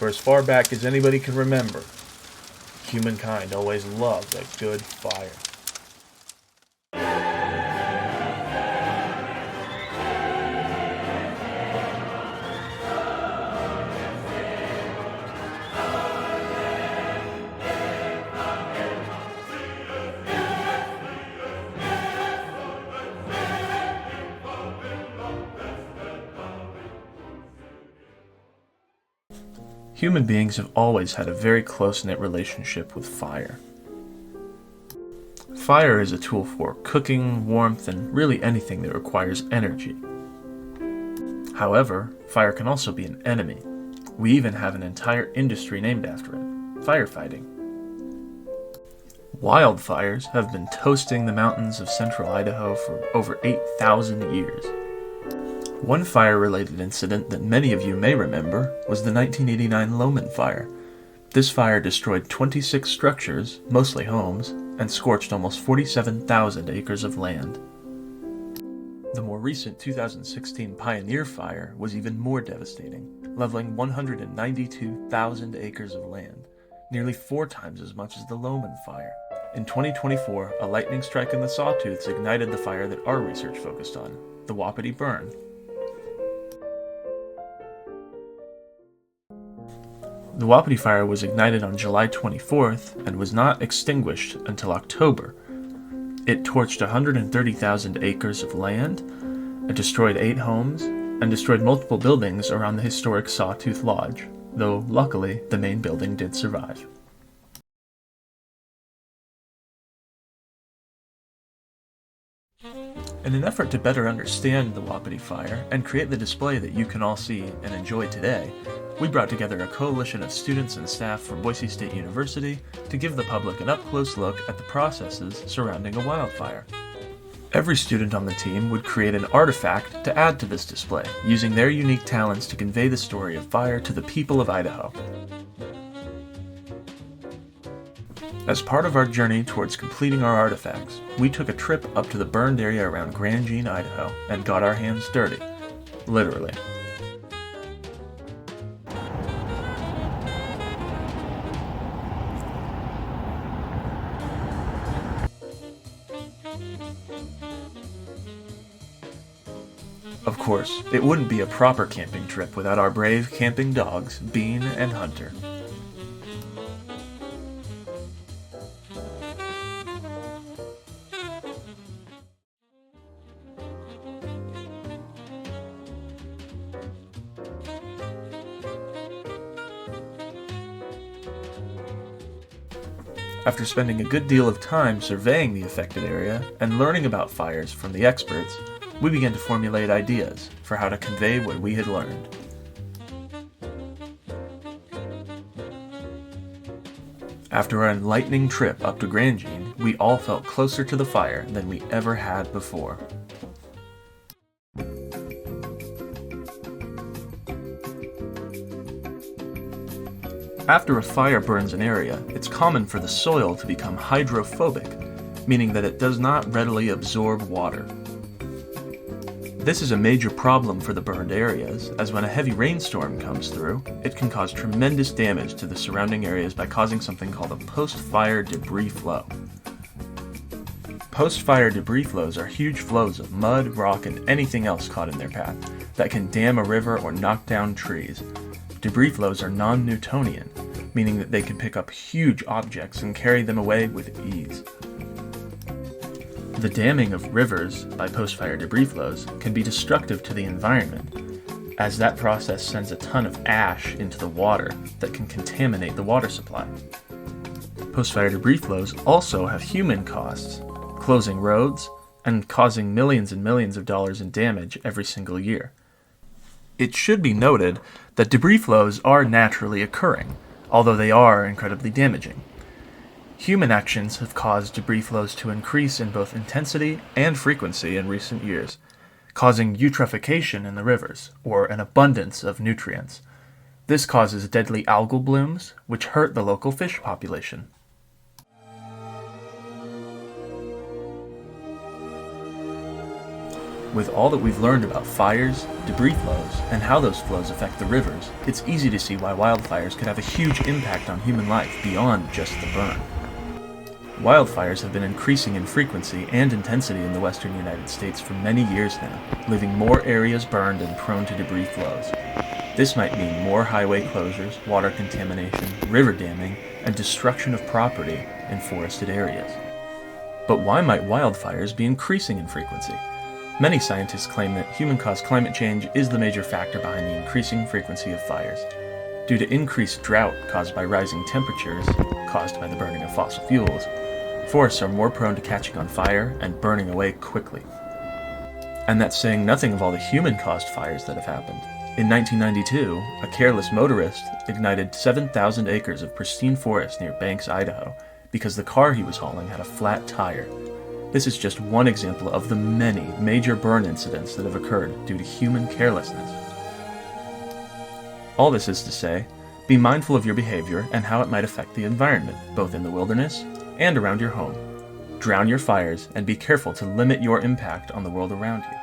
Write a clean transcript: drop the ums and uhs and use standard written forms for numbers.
For as far back as anybody can remember, humankind always loved a good fire. Human beings have always had a very close-knit relationship with fire. Fire is a tool for cooking, warmth, and really anything that requires energy. However, fire can also be an enemy. We even have an entire industry named after it: firefighting. Wildfires have been toasting the mountains of central Idaho for over 8,000 years. One fire-related incident that many of you may remember was the 1989 Loman Fire. This fire destroyed 26 structures, mostly homes, and scorched almost 47,000 acres of land. The more recent 2016 Pioneer Fire was even more devastating, leveling 192,000 acres of land, nearly 4 times as much as the Loman Fire. In 2024, a lightning strike in the Sawtooths ignited the fire that our research focused on, the Wapiti Burn. The Wapiti Fire was ignited on July 24th and was not extinguished until October. It torched 130,000 acres of land, it destroyed 8 homes, and destroyed multiple buildings around the historic Sawtooth Lodge, though luckily the main building did survive. In an effort to better understand the Wapiti Fire and create the display that you can all see and enjoy today, we brought together a coalition of students and staff from Boise State University to give the public an up-close look at the processes surrounding a wildfire. Every student on the team would create an artifact to add to this display, using their unique talents to convey the story of fire to the people of Idaho. As part of our journey towards completing our artifacts, we took a trip up to the burned area around Grand Jean, Idaho, and got our hands dirty. Literally. Of course, it wouldn't be a proper camping trip without our brave camping dogs, Bean and Hunter. After spending a good deal of time surveying the affected area and learning about fires from the experts, we began to formulate ideas for how to convey what we had learned. After our enlightening trip up to Grand Jean, we all felt closer to the fire than we ever had before. After a fire burns an area, it's common for the soil to become hydrophobic, meaning that it does not readily absorb water. This is a major problem for the burned areas, as when a heavy rainstorm comes through, it can cause tremendous damage to the surrounding areas by causing something called a post-fire debris flow. Post-fire debris flows are huge flows of mud, rock, and anything else caught in their path that can dam a river or knock down trees. Debris flows are non-Newtonian, meaning that they can pick up huge objects and carry them away with ease. The damming of rivers by post-fire debris flows can be destructive to the environment, as that process sends a ton of ash into the water that can contaminate the water supply. Post-fire debris flows also have human costs, closing roads and causing millions and millions of dollars in damage every single year. It should be noted that debris flows are naturally occurring, although they are incredibly damaging. Human actions have caused debris flows to increase in both intensity and frequency in recent years, causing eutrophication in the rivers, or an abundance of nutrients. This causes deadly algal blooms, which hurt the local fish population. With all that we've learned about fires, debris flows, and how those flows affect the rivers, it's easy to see why wildfires could have a huge impact on human life beyond just the burn. Wildfires have been increasing in frequency and intensity in the western United States for many years now, leaving more areas burned and prone to debris flows. This might mean more highway closures, water contamination, river damming, and destruction of property in forested areas. But why might wildfires be increasing in frequency? Many scientists claim that human-caused climate change is the major factor behind the increasing frequency of fires. Due to increased drought caused by rising temperatures, caused by the burning of fossil fuels, forests are more prone to catching on fire and burning away quickly. And that's saying nothing of all the human-caused fires that have happened. In 1992, a careless motorist ignited 7,000 acres of pristine forest near Banks, Idaho, because the car he was hauling had a flat tire. This is just one example of the many major burn incidents that have occurred due to human carelessness. All this is to say, be mindful of your behavior and how it might affect the environment, both in the wilderness and around your home. Drown your fires and be careful to limit your impact on the world around you.